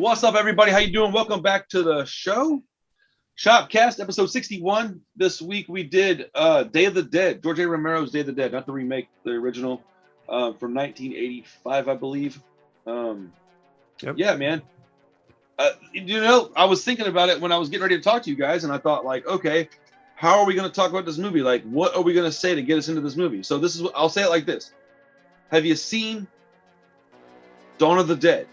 What's up, everybody? How you doing? Welcome back to the show. SHOPcast, episode 61. This week we did Day of the Dead. George A. Romero's Day of the Dead, not the remake, the original from 1985, I believe. Yep. Yeah, man. I was thinking about it when I was getting ready to talk to you guys, and I thought, like, okay, how are we going to talk about this movie? Like, what are we going to say to get us into this movie? So this is what I'll say it like this. Have you seen Dawn of the Dead?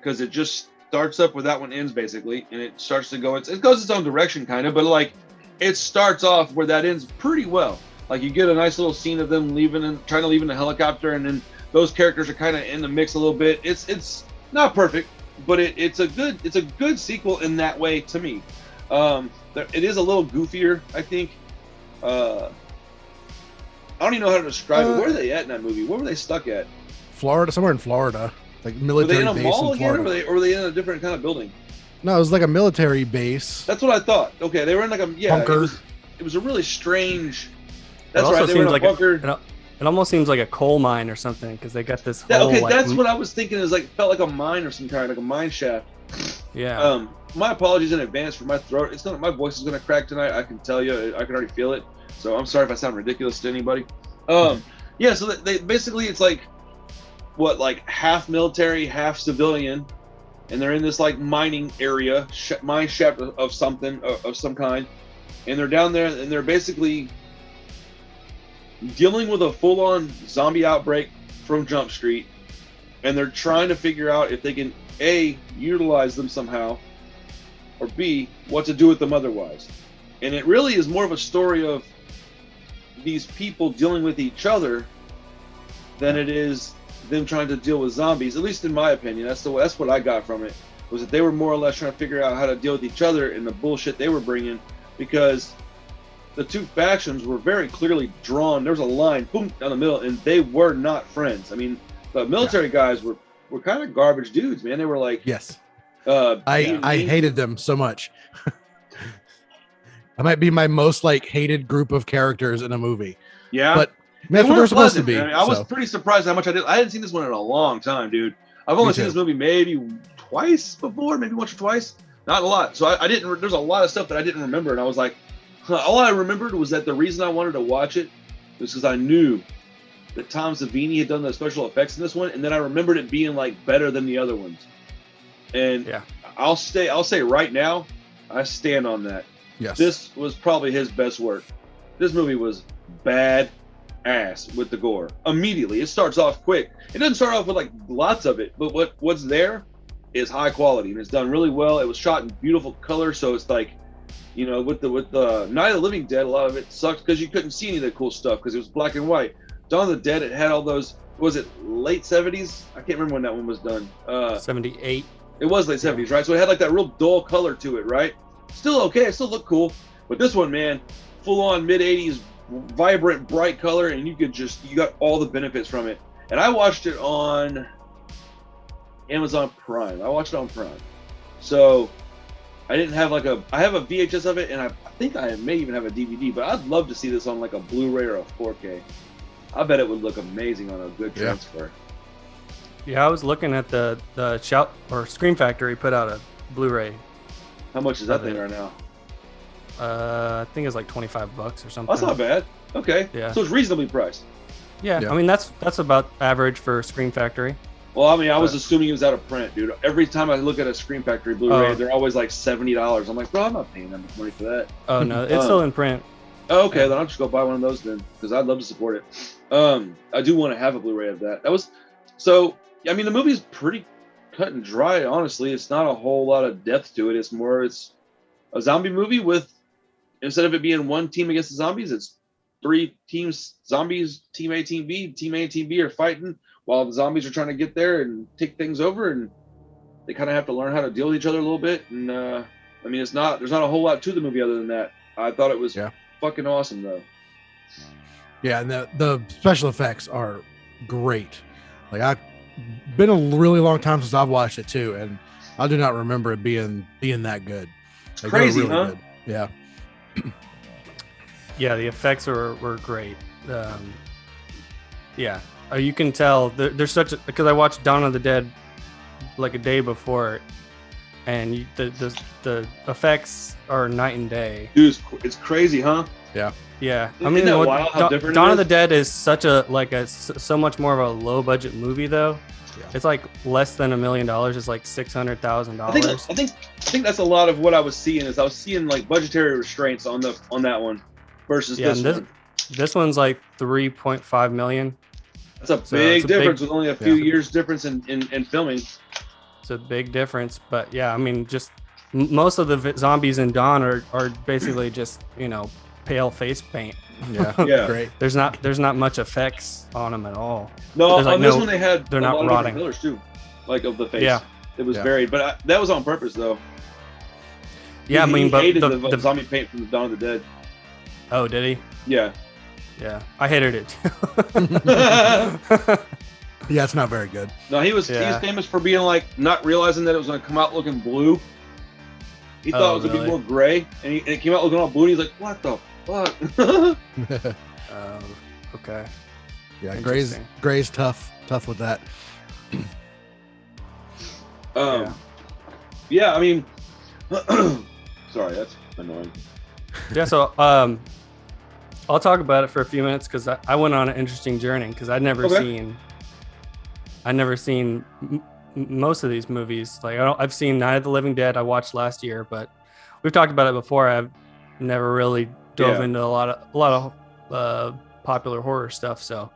Because it just starts up where that one ends, basically, and it starts to go. It goes its own direction, kind of, but like it starts off where that ends pretty well. Like you get a nice little scene of them leaving and trying to leave in the helicopter, and then those characters are kind of in the mix a little bit. It's not perfect, but it's a good sequel in that way to me. It is a little goofier, I think. I don't even know how to describe it. Where are they at in that movie? Where were they stuck at? Florida, somewhere in Florida. Like military base. Were they in a mall again, or were they in a different kind of building? No, it was like a military base. That's what I thought. Okay, they were in like a bunker. It was a really strange. That's it right. They were in a like bunker. It almost seems like a coal mine or something because they got this. Okay, that's what I was thinking. Is like felt like a mine or some kind, like a mine shaft. Yeah. My apologies in advance for my throat. My voice is gonna crack tonight. I can tell you. I can already feel it. So I'm sorry if I sound ridiculous to anybody. Yeah. So they basically it's like. What, like half military, half civilian, and they're in this like mining area, mine shaft of something, of some kind, and they're down there and they're basically dealing with a full-on zombie outbreak from Jump Street, and they're trying to figure out if they can A, utilize them somehow, or B, what to do with them otherwise. And it really is more of a story of these people dealing with each other than it is them trying to deal with zombies. At least in my opinion, that's what I got from it, was that they were more or less trying to figure out how to deal with each other and the bullshit they were bringing, because the two factions were very clearly drawn. There was a line, boom, down the middle, and they were not friends. I mean, the military guys were kind of garbage dudes, man. They were like, yes, I hated them so much. I might be my most like hated group of characters in a movie. Yeah, but that's what they're supposed to be. I mean, I was pretty surprised how much I did. I hadn't seen this one in a long time, dude. I've only seen this movie maybe twice before, maybe once or twice. Not a lot. So I didn't. There's a lot of stuff that I didn't remember, and I was like, all I remembered was that the reason I wanted to watch it was because I knew that Tom Savini had done the special effects in this one, and then I remembered it being like better than the other ones. And yeah, I'll say right now, I stand on that. Yes. This was probably his best work. This movie was bad ass with the gore. Immediately, it starts off quick. It doesn't start off with like lots of it, but what's there is high quality and it's done really well. It was shot in beautiful color, so it's like, you know, with the Night of the Living Dead, a lot of it sucked because you couldn't see any of the cool stuff because it was black and white. Dawn of the Dead, it had all those. Was it late 70s? I can't remember when that one was done. 78. It was late 70s, right? So it had like that real dull color to it, right? Still okay, it still looked cool, but this one, man, full on mid 80s. Vibrant, bright color, and you got all the benefits from it. And I watched it on Amazon Prime. So I didn't have I have a VHS of it, and I think I may even have a DVD, but I'd love to see this on like a Blu-ray or a 4K. I bet it would look amazing on a good transfer. Yeah, I was looking at the Shout or Scream Factory put out a Blu-ray. How much is that thing right now? I think it's like $25 or something. That's not bad. Okay. Yeah. So it's reasonably priced. Yeah. I mean that's about average for Scream Factory. Well, I mean, I was assuming it was out of print, dude. Every time I look at a Scream Factory Blu-ray, they're always like $70. I'm like, bro, I'm not paying that much money for that. Oh no, it's still in print. Oh, okay, then I'll just go buy one of those then, because I'd love to support it. I do want to have a Blu-ray of that. I mean, the movie's pretty cut and dry, honestly. It's not a whole lot of depth to it. It's a zombie movie with, instead of it being one team against the zombies, it's three teams, zombies, team A, team B. Team A and team B are fighting while the zombies are trying to get there and take things over, and they kind of have to learn how to deal with each other a little bit. And I mean, there's not a whole lot to the movie other than that. I thought it was fucking awesome, though. Yeah, and the special effects are great. Like, I've been a really long time since I've watched it too, and I do not remember it being that good. It's crazy, huh? Good. Yeah. Yeah, the effects were great. Yeah, you can tell there's such because I watched Dawn of the Dead like a day before it, and the effects are night and day. Dude, it's crazy, huh? Yeah. Yeah, I Isn't mean, that wild how different it Dawn of is? the Dead is such a so much more of a low budget movie though. Yeah. It's like less than $1 million. It's like $600,000. I think that's a lot of what I was seeing. Is I was seeing like budgetary restraints on that one versus this one. This one's like 3.5 million. That's a So big it's a difference big- with only a few Yeah. years difference in filming. It's a big difference, but yeah, I mean, just most of the zombies in Dawn are basically just pale face paint. Yeah. Yeah. Great. There's not much effects on them at all. No, There's, like, on this no- one they had they're a not lot of rotting. different colors too, like of the face. Yeah. It was Yeah. varied, but that was on purpose though. Yeah, I He mean, but hated the the zombie paint from the Dawn of the Dead. oh, did he? Yeah. Yeah, I hated it too. Yeah, it's not very good. No, he was Yeah. famous for being like not realizing that it was going to come out looking blue. He thought Oh, it was going to be really? more gray, and it came out looking all blue. And he's like, "What the fuck?" Okay. Yeah, Interesting. Gray's tough with that. Yeah, I mean, sorry, that's annoying. Yeah, so I'll talk about it for a few minutes because I went on an interesting journey because I'd never Okay. seen most of these movies. Like I've seen Night of the Living Dead. I watched last year, but we've talked about it before. I've never really dove Yeah. into a lot of popular horror stuff. So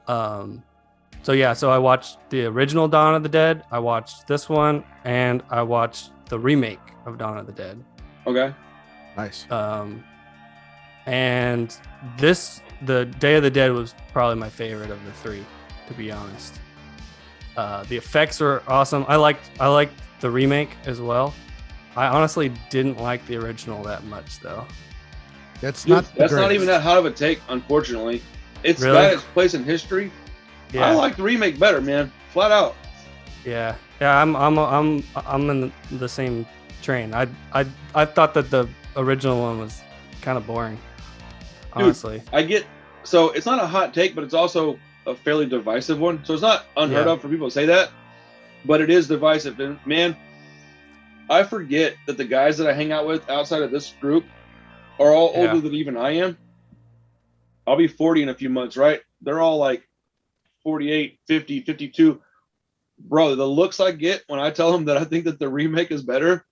I watched the original Dawn of the Dead. I watched this one, and I watched the remake of Dawn of the Dead. Okay. Nice. And the Day of the Dead was probably my favorite of the three, to be honest. The effects were awesome. I liked the remake as well. I honestly didn't like the original that much though. That's Dude, not. the that's not greatest. even that hot of a take, unfortunately. It's Really? got its place in history. Yeah, I like the remake better, man. Flat out. yeah. I'm in the same train. I thought that the original one was kind of boring, honestly. So it's not a hot take, but it's also a fairly divisive one. So it's not unheard Yeah. of for people to say that, but it is divisive. And man, I forget that the guys that I hang out with outside of this group are all Yeah. older than even I am. I'll be 40 in a few months, right? They're all like 48, 50, 52. Bro, the looks I get when I tell them that I think that the remake is better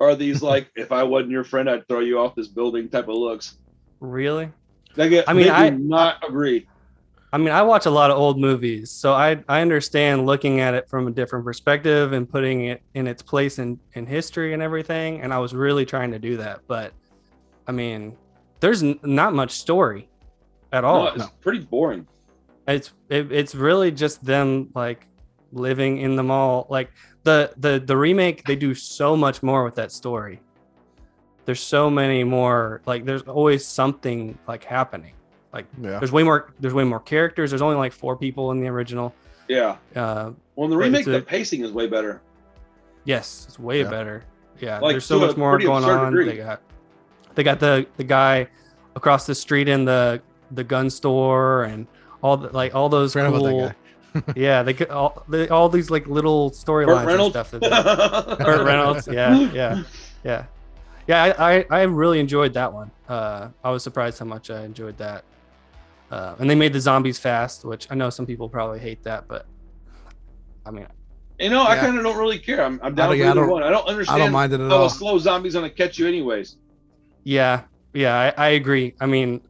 are these like, if I wasn't your friend, I'd throw you off this building type of looks. Really? They do not agree. I mean, I watch a lot of old movies, so I understand looking at it from a different perspective and putting it in its place in history and everything. And I was really trying to do that, but I mean, there's not much story at all. No, it's pretty boring. It's really just them like living in the mall. Like the remake, they do so much more with that story. There's so many more. Like there's always something like happening. Like Yeah. there's way more characters. There's only like 4 people in the original. Yeah. Well, Well, in the remake, the pacing is way better. yes, it's way Yeah. better. Yeah, Like, there's so to a much more pretty going absurd on. degree. They got the guy across the street in the gun store and all those Forgot about cool. that guy. Yeah, they could all these like little storylines and Reynolds? stuff. Burt Reynolds. Yeah. I really enjoyed that one. I was surprised how much I enjoyed that. And they made the zombies fast, which I know some people probably hate that, but I mean, I Yeah. kind of don't really care. I'm down for I either don't- one. I don't understand I don't mind it at how all. a slow zombie's gonna catch you anyways. yeah, I agree. I mean,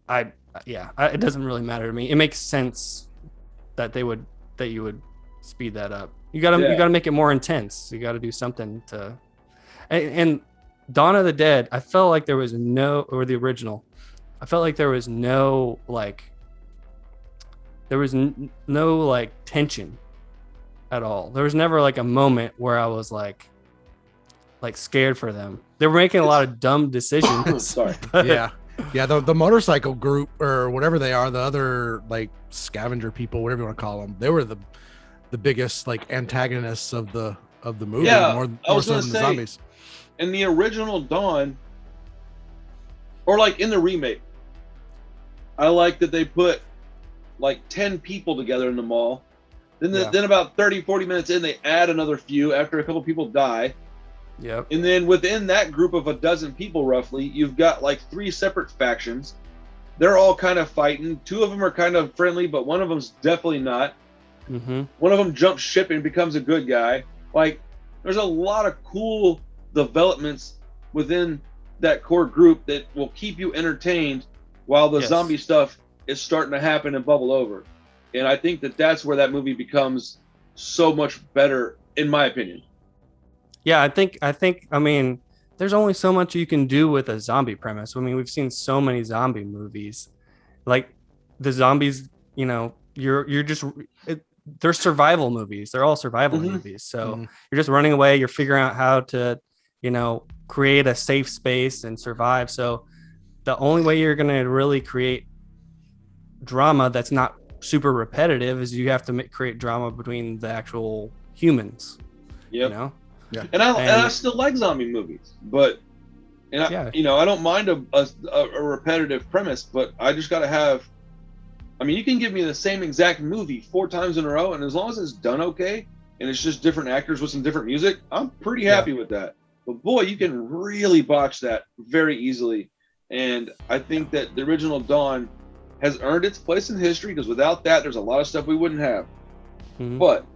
it doesn't really matter to me. It makes sense that you would speed that up. You gotta make it more intense. You gotta do something to, and Dawn of the Dead, I felt like there was the original, I felt like there was no tension at all. There was never like a moment where I was like scared for them. They were making a lot of dumb decisions. Sorry. Yeah. Yeah, the motorcycle group or whatever they are, the other like scavenger people, whatever you want to call them, they were the biggest like antagonists of the movie. Yeah, more I was so gonna than the say, zombies. In the original Dawn, or like in the remake, I like that they put like 10 people together in the mall Then about 30, 40 minutes in, they add another few after a couple people die. Yep. And then within that group of a dozen people, roughly, you've got like 3 separate factions. They're all kind of fighting. 2 of them are kind of friendly, but one of them's definitely not. Mm-hmm. One of them jumps ship and becomes a good guy. Like, there's a lot of cool developments within that core group that will keep you entertained while the zombie stuff is starting to happen and bubble over. And I think that that's where that movie becomes so much better, in my opinion. Yeah, I mean, there's only so much you can do with a zombie premise. I mean, we've seen so many zombie movies. Like, the zombies, you know, they're survival movies. They're all survival movies. So you're just running away. You're figuring out how to, you know, create a safe space and survive. So the only way you're going to really create drama that's not super repetitive is you have to create drama between the actual humans. Yep. You know? Yeah. And I still like zombie movies, but you know, I don't mind a repetitive premise, but I just got to have. I mean, you can give me the same exact movie 4 times in a row, and as long as it's done okay, and it's just different actors with some different music, I'm pretty happy with that. But boy, you can really botch that very easily. And I think that the original Dawn has earned its place in history, because without that, there's a lot of stuff we wouldn't have. But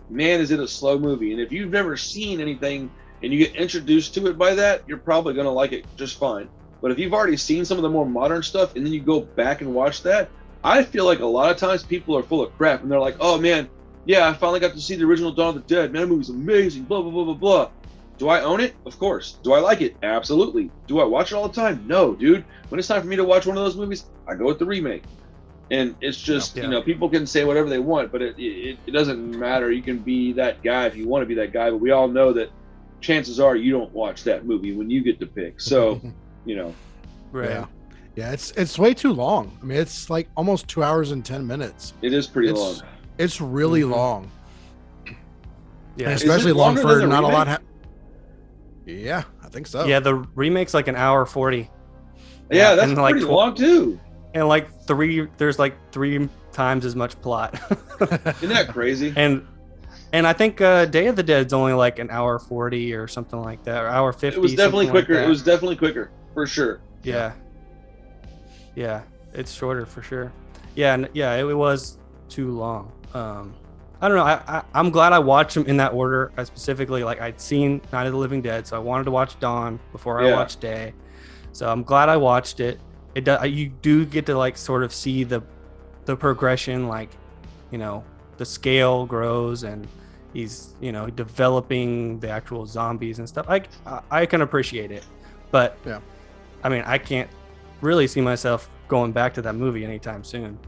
man, is it a slow movie. And if you've never seen anything and you get introduced to it by that, you're probably going to like it just fine. But if you've already seen some of the more modern stuff and then you go back and watch that, I feel like a lot of times people are full of crap and they're like, oh man, yeah, I finally got to see the original Dawn of the Dead. Man, that movie's amazing, blah, blah, blah, blah, blah. Do I own it? Of course. Do I like it? Absolutely. Do I watch it all the time? No, dude. When it's time for me to watch one of those movies, I go with the remake. And it's just, you know, people can say whatever they want, but it doesn't matter. You can be that guy if you want to be that guy, but we all know that chances are you don't watch that movie when you get to pick. So, you know. Right. Yeah, it's way too long. I mean, it's like almost 2 hours and 10 minutes. It is pretty long. It's really long. Yeah, and especially long for not a lot. Yeah, I think so. Yeah, the remake's like 1:40. Yeah, that's pretty long too. And there's like 3 times as much plot. Isn't that crazy? And I think Day of the Dead's only like 1:40 or something like that, or 1:50. It was definitely quicker. It was definitely quicker for sure. Yeah, it's shorter for sure. It was too long. I don't know. I'm glad I watched them in that order. I specifically, like, I'd seen Night of the Living Dead, so I wanted to watch Dawn before I watched Day. So I'm glad I watched it. You do get to like sort of see the progression, like, you know, the scale grows and he's, you know, developing the actual zombies and stuff. I can appreciate it, but I mean, I can't really see myself going back to that movie anytime soon.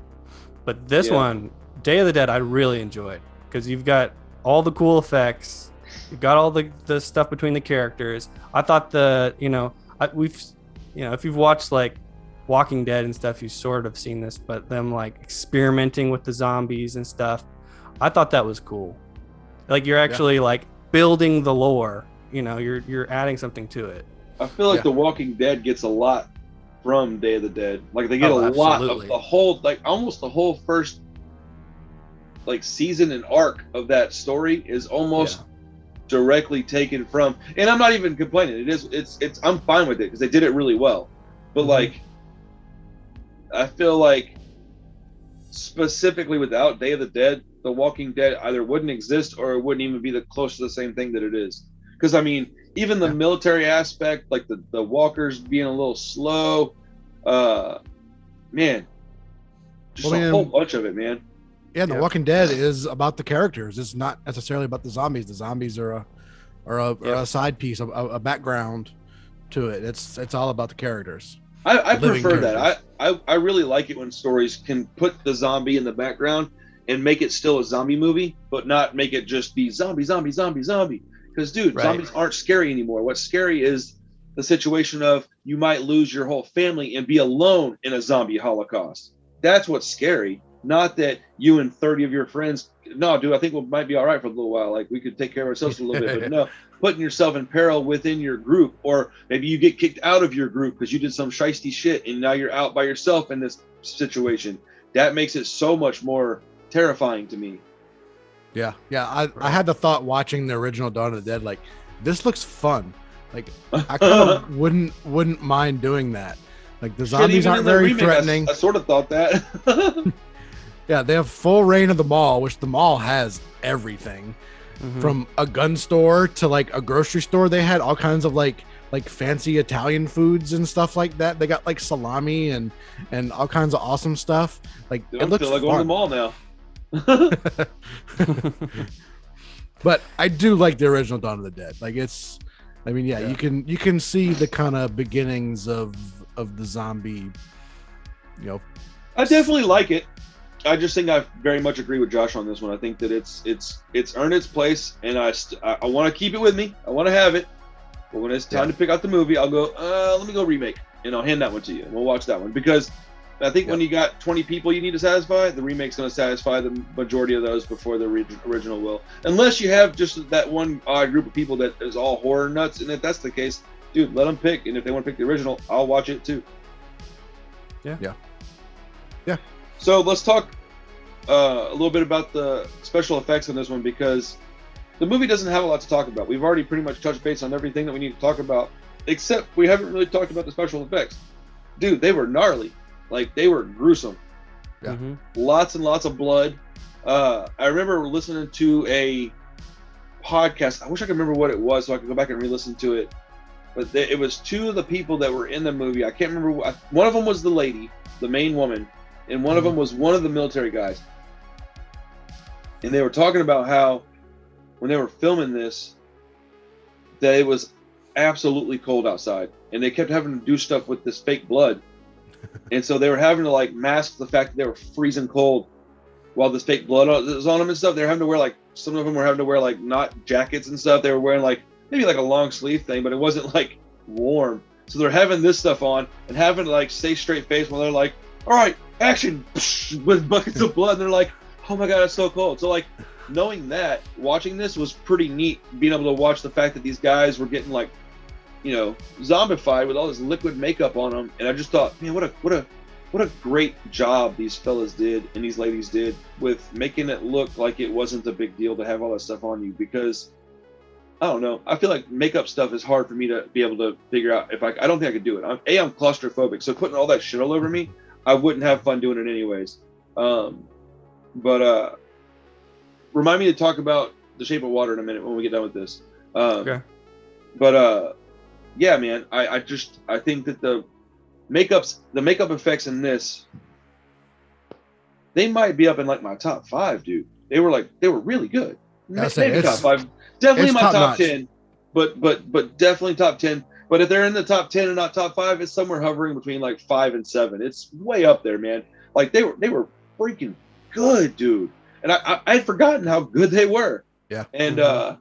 But this one, Day of the Dead, I really enjoyed, because you've got all the cool effects, you've got all the stuff between the characters. I thought if you've watched like Walking Dead and stuff, you've sort of seen this, but them like experimenting with the zombies and stuff, I thought that was cool. Like, you're actually like building the lore, you know, you're adding something to it. I feel like The Walking Dead gets a lot from Day of the Dead. Like, they get a lot of the whole, like almost the whole first like season and arc of that story is almost directly taken from, and I'm not even complaining. It's I'm fine with it because they did it really well. But like, I feel like specifically without Day of the Dead, The Walking Dead either wouldn't exist or it wouldn't even be close to the same thing that it is. Because I mean, even the military aspect, like the walkers being a little slow, man, just a whole bunch of it, man. Yeah, The Walking Dead is about the characters. It's not necessarily about the zombies. The zombies are a side piece, a background to it. It's all about the characters. I prefer that. I really like it when stories can put the zombie in the background and make it still a zombie movie, but not make it just be zombie. Because, dude, zombies aren't scary anymore. What's scary is the situation of you might lose your whole family and be alone in a zombie holocaust. That's what's scary. Not that you and 30 of your friends, no, dude, I think we might be all right for a little while. Like, we could take care of ourselves for a little bit, but no, putting yourself in peril within your group, or maybe you get kicked out of your group because you did some shiesty shit and now you're out by yourself in this situation. That makes it so much more terrifying to me. Yeah. I had the thought watching the original Dawn of the Dead, like, this looks fun. Like, I kind of wouldn't mind doing that. Like, the zombies aren't very threatening. I sort of thought that. Yeah, they have full reign of the mall, which the mall has everything. From a gun store to like a grocery store. They had all kinds of like fancy Italian foods and stuff like that. They got like salami and all kinds of awesome stuff. Like, Dude, it looks feel like fun. going to the mall now. But I do like the original Dawn of the Dead. Like, it's, I mean, yeah. you can see the kind of beginnings of the zombie, you know. I definitely like it. I just think I very much agree with Josh on this one. I think that it's earned its place, and I want to keep it with me. I want to have it, but when it's time to pick out the movie, I'll go. Let me go remake, and I'll hand that one to you, and we'll watch that one, because I think when you got 20 people you need to satisfy, the remake's going to satisfy the majority of those before the original will. Unless you have just that one odd group of people that is all horror nuts, and if that's the case, dude, let them pick, and if they want to pick the original, I'll watch it too. Yeah. So let's talk a little bit about the special effects on this one, because the movie doesn't have a lot to talk about. We've already pretty much touched base on everything that we need to talk about, except we haven't really talked about the special effects. Dude, they were gnarly. Like, they were gruesome. Yeah. Lots and lots of blood. I remember listening to a podcast. I wish I could remember what it was so I could go back and re-listen to it. But it was two of the people that were in the movie. I can't remember. One of them was the lady, the main woman, and one of them was one of the military guys. And they were talking about how when they were filming this, that it was absolutely cold outside, and they kept having to do stuff with this fake blood. And so they were having to like mask the fact that they were freezing cold while this fake blood was on them and stuff. They were having to wear, like, some of them were having to wear like not jackets and stuff. They were wearing like maybe like a long sleeve thing, but it wasn't like warm. So they're having this stuff on and having to like stay straight face while they're like, all right, action, with buckets of blood. And they're like, oh my God, it's so cold. So like, knowing that, watching this was pretty neat, being able to watch the fact that these guys were getting like, you know, zombified with all this liquid makeup on them. And I just thought, man, what a great job these fellas did and these ladies did with making it look like it wasn't a big deal to have all that stuff on you. Because I don't know, I feel like makeup stuff is hard for me to be able to figure out. If I don't think I could do it. I'm claustrophobic, so putting all that shit all over me, I wouldn't have fun doing it anyways. But remind me to talk about The Shape of Water in a minute when we get done with this. Okay. But yeah, man, I think that the makeup effects in this, they might be up in like my top 5, dude. They were really good. Maybe top 5, definitely in my top 10, but definitely top 10. But if they're in the top 10 and not top 5, it's somewhere hovering between like 5 and 7. It's way up there, man. Like they were freaking good, dude. And I'd forgotten how good they were. Yeah. And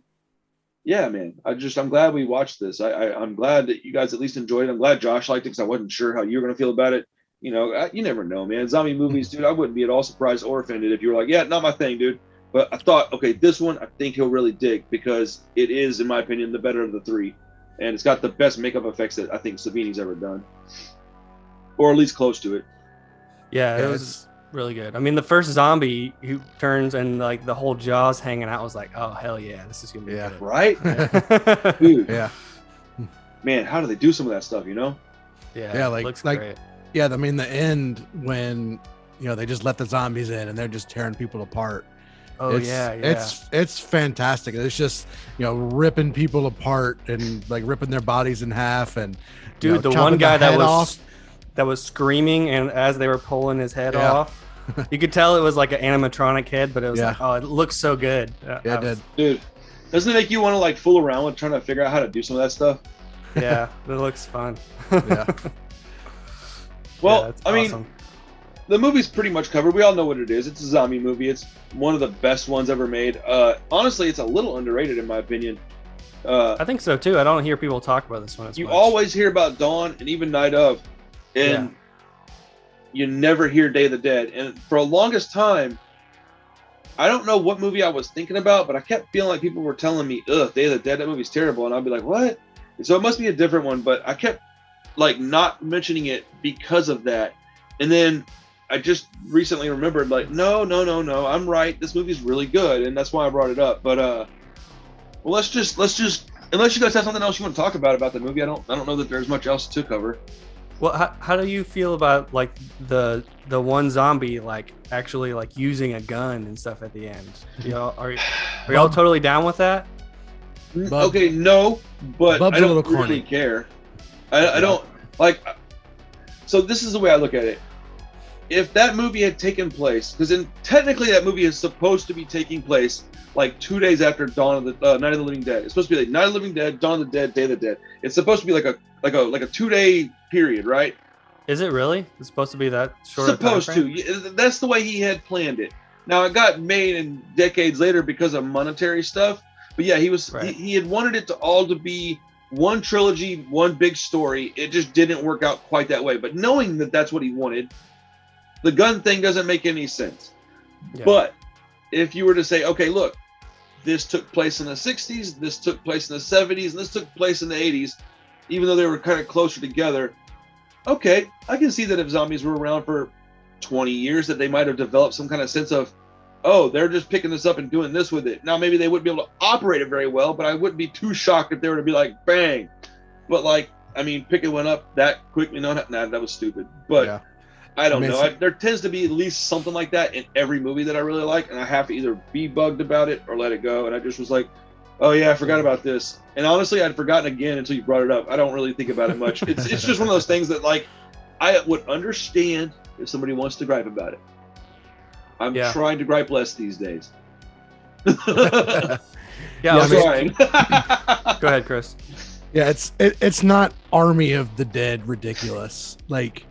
yeah, man, I'm glad we watched this. I'm glad that you guys at least enjoyed it. I'm glad Josh liked it, because I wasn't sure how you were gonna feel about it. You know, you never know, man. Zombie movies, dude. I wouldn't be at all surprised or offended if you were like, yeah, not my thing, dude. But I thought, okay, this one I think he'll really dig, because it is, in my opinion, the better of the 3, and it's got the best makeup effects that I think Savini's ever done, or at least close to it. Yeah, it was really good. I mean, the first zombie who turns and like the whole jaw's hanging out was like, oh hell yeah, this is gonna be good. Right? Dude. Yeah. Man, how do they do some of that stuff, you know? Yeah, like looks great. Yeah, I mean, the end when, you know, they just let the zombies in and they're just tearing people apart. Oh, it's fantastic. It's just, you know, ripping people apart and like ripping their bodies in half. And dude, you know, the one guy that was screaming, and as they were pulling his head off, you could tell it was like an animatronic head, but it was like, oh, it looks so good. Yeah, it did. Dude, doesn't it make you want to like fool around with trying to figure out how to do some of that stuff? Yeah, it looks fun. Yeah. Well, I mean, the movie's pretty much covered. We all know what it is. It's a zombie movie. It's one of the best ones ever made. Honestly, it's a little underrated in my opinion. I think so too. I don't hear people talk about this one as much. Always hear about Dawn and even Night of, and you never hear Day of the Dead. And for the longest time, I don't know what movie I was thinking about, but I kept feeling like people were telling me, ugh, Day of the Dead, that movie's terrible. And I'd be like, what? And so it must be a different one, but I kept like not mentioning it because of that. And then I just recently remembered, like, no, I'm right. This movie's really good, and that's why I brought it up. But well, let's just unless you guys have something else you want to talk about the movie, I don't know that there's much else to cover. Well, how do you feel about like the one zombie like actually like using a gun and stuff at the end? Are y'all totally down with that? Okay, no, but Bub's I don't a little really corny. care. I don't like. So this is the way I look at it. If that movie had taken place, because technically that movie is supposed to be taking place like 2 days after Dawn of the Night of the Living Dead. It's supposed to be like Night of the Living Dead, Dawn of the Dead, Day of the Dead. It's supposed to be like a 2 day period, right? Is it really? It's supposed to be that short? Supposed to. That's the way he had planned it. Now it got made in decades later because of monetary stuff. But yeah, he had wanted it to all to be one trilogy, one big story. It just didn't work out quite that way. But knowing that that's what he wanted, the gun thing doesn't make any sense. Yeah. But if you were to say, okay, look, this took place in the 60s, this took place in the 70s, and this took place in the 80s, even though they were kind of closer together, okay, I can see that if zombies were around for 20 years, that they might have developed some kind of sense of, oh, they're just picking this up and doing this with it. Now, maybe they wouldn't be able to operate it very well, but I wouldn't be too shocked if they were to be like, bang. But like, I mean, picking one up that quickly, that was stupid. But yeah. I don't know. There tends to be at least something like that in every movie that I really like, and I have to either be bugged about it or let it go. And I just was like, oh yeah, I forgot about this. And honestly, I'd forgotten again until you brought it up. I don't really think about it much. It's just one of those things that like, I would understand if somebody wants to gripe about it. I'm trying to gripe less these days. I'm trying. Go ahead, Chris. Yeah, it's not Army of the Dead ridiculous. Like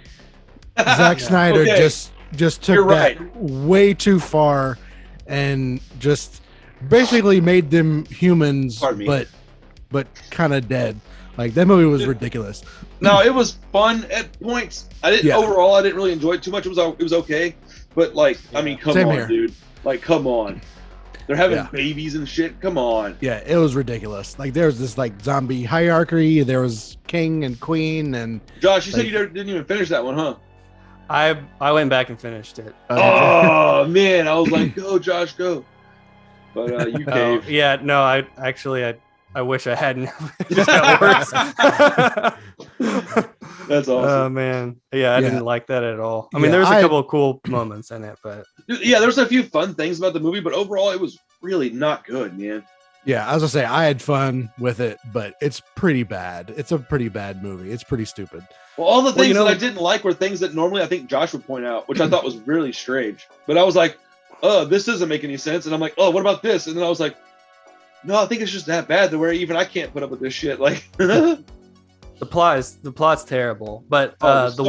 Zack Snyder just took that way too far and just basically made them humans, but kind of dead. Like that movie was ridiculous. No, it was fun at points. Overall, I didn't really enjoy it too much. It was okay, but like, I mean, come on, here. Dude. Like, come on. They're having babies and shit. Come on. Yeah, it was ridiculous. Like, there was this like zombie hierarchy. There was king and queen and. Josh, you said you didn't even finish that one, huh? I went back and finished it. Oh man, I was like, go, Josh, go. But you caved. Yeah, no, I wish I hadn't. It just got worse. That's awesome. Oh man, I didn't like that at all. I mean, there was a couple of cool moments in it, but yeah, there's a few fun things about the movie, but overall, it was really not good, man. Yeah, I was gonna say I had fun with it, but it's pretty bad. It's a pretty bad movie. It's pretty stupid. Well, all the things that I didn't like were things that normally I think Josh would point out, which I thought was really strange. But I was like, oh, this doesn't make any sense. And I'm like, oh, what about this? And then I was like, no, I think it's just that bad to where even I can't put up with this shit. Like the plot's terrible. But the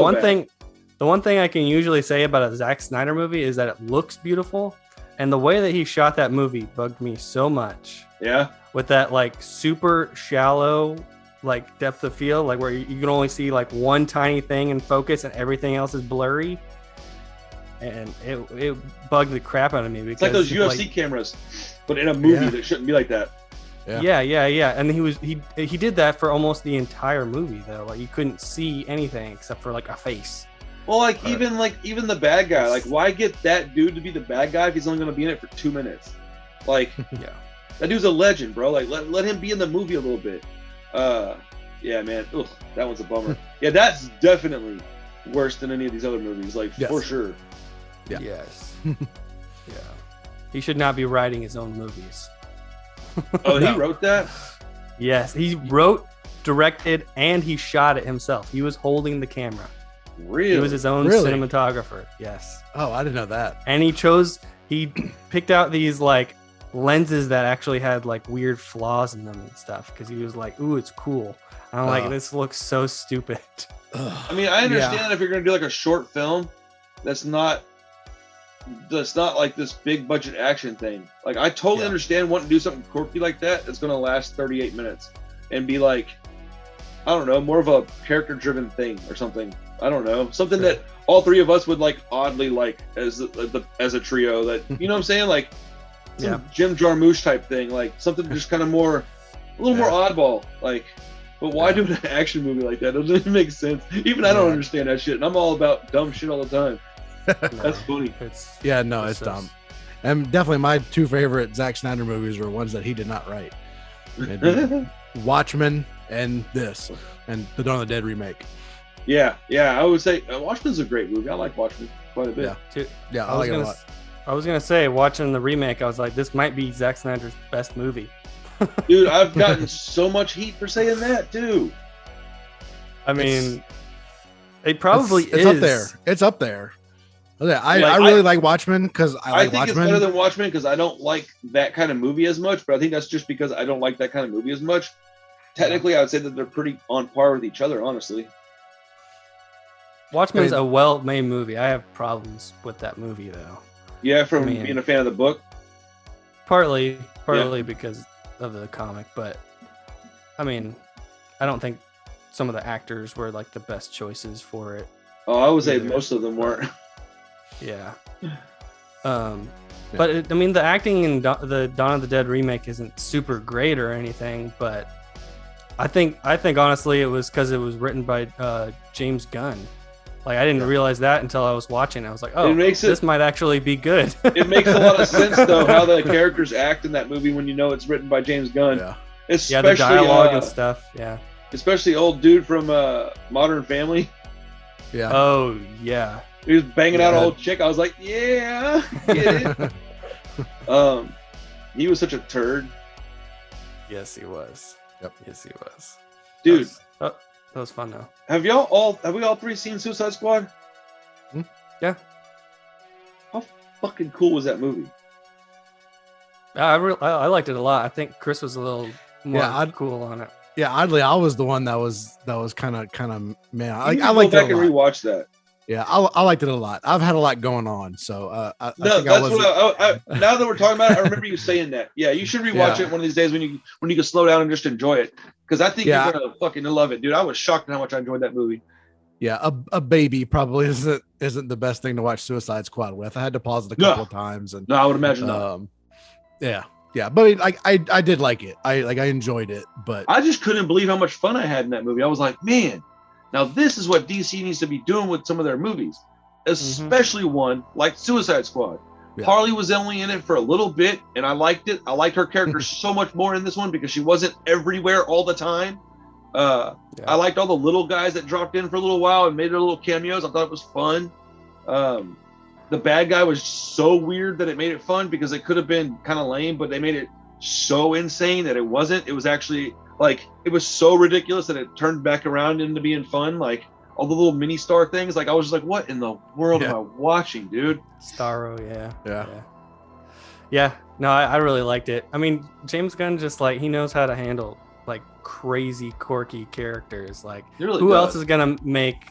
one thing I can usually say about a Zack Snyder movie is that it looks beautiful. And the way that he shot that movie bugged me so much. Yeah. With that like super shallow like depth of field, like where you can only see like one tiny thing in focus and everything else is blurry. And it bugged the crap out of me. Because it's like those UFC cameras, but in a movie that shouldn't be like that. Yeah. And he did that for almost the entire movie though. Like you couldn't see anything except for like a face. Well, even the bad guy, like why get that dude to be the bad guy if he's only going to be in it for 2 minutes? Like, that dude's a legend, bro. Like let him be in the movie a little bit. Yeah, man. Ugh, that one's a bummer. Yeah, that's definitely worse than any of these other movies. Like for sure. Yeah. Yes. Yeah. He should not be writing his own movies. Oh, he wrote that? Yes, he wrote, directed, and he shot it himself. He was holding the camera. Really? He was his own cinematographer. Yes. Oh, I didn't know that. And he picked out these like lenses that actually had like weird flaws in them and stuff because he was like, ooh, it's cool. And I'm like, this looks so stupid. I mean, I understand if you're going to do like a short film that's not like this big budget action thing. Like I totally understand wanting to do something quirky like that that's going to last 38 minutes and be like, I don't know, more of a character driven thing or something. I don't know, something that all three of us would like oddly like as a trio. That you know what I'm saying, like some Jim Jarmusch type thing, like something just kind of a little more oddball. Like, but why do an action movie like that? It doesn't even make sense. Even I don't understand that shit, and I'm all about dumb shit all the time. That's funny. It's dumb. And definitely my two favorite Zack Snyder movies were ones that he did not write. Watchmen and this, and the Dawn of the Dead remake. Yeah, I would say Watchmen's a great movie. I like Watchmen quite a bit. Yeah, I like it a lot. I was gonna say, watching the remake, I was like, this might be Zack Snyder's best movie. Dude, I've gotten so much heat for saying that too. I mean, it probably is. It's up there. It's up there. I really like Watchmen because I think Watchmen. It's better than Watchmen because I don't like that kind of movie as much, but I think that's just because I don't like that kind of movie as much. Technically, I would say that they're pretty on par with each other, honestly. Watchmen's a well-made movie. I have problems with that movie, though. Yeah, being a fan of the book? Partly because of the comic, but I mean, I don't think some of the actors were like the best choices for it. Oh, I would say most of them weren't. Yeah. But I mean, the acting in the Dawn of the Dead remake isn't super great or anything, but I think honestly it was because it was written by James Gunn. Like, I didn't realize that until I was watching. I was like, oh, this might actually be good. It makes a lot of sense, though, how the characters act in that movie when you know it's written by James Gunn. Yeah, the dialogue and stuff. Yeah. Especially old dude from Modern Family. Yeah. Oh, yeah. He was banging out an old chick. I was like, yeah, get it. He was such a turd. Yes, he was. Yep. Yes, he was. Dude. That was fun, though. Have we all three seen Suicide Squad? Yeah. How fucking cool was that movie? I liked it a lot. I think Chris was a little more cool on it. Yeah, oddly, I was the one that was kind of man. I liked it a lot. Go back and rewatch that. Yeah, I liked it a lot. I've had a lot going on, so now that we're talking about it, I remember you saying that. Yeah, you should rewatch it one of these days when you can slow down and just enjoy it, because I think you're gonna fucking love it, dude. I was shocked at how much I enjoyed that movie. Yeah, a baby probably isn't the best thing to watch Suicide Squad with. I had to pause it a couple of times, and I would imagine not. Yeah, but I did like it. I enjoyed it, but I just couldn't believe how much fun I had in that movie. I was like, man. Now, this is what DC needs to be doing with some of their movies, especially one like Suicide Squad. Yeah. Harley was only in it for a little bit, and I liked it. I liked her character so much more in this one because she wasn't everywhere all the time. I liked all the little guys that dropped in for a little while and made their little cameos. I thought it was fun. The bad guy was so weird that it made it fun because it could have been kind of lame, but they made it so insane that it wasn't. It was actually... like, it was so ridiculous that it turned back around into being fun. Like, all the little mini star things. Like, I was just like, what in the world am I watching, dude? Starro, yeah. No, I really liked it. I mean, James Gunn just, like, he knows how to handle, like, crazy, quirky characters. Like, who else is going to make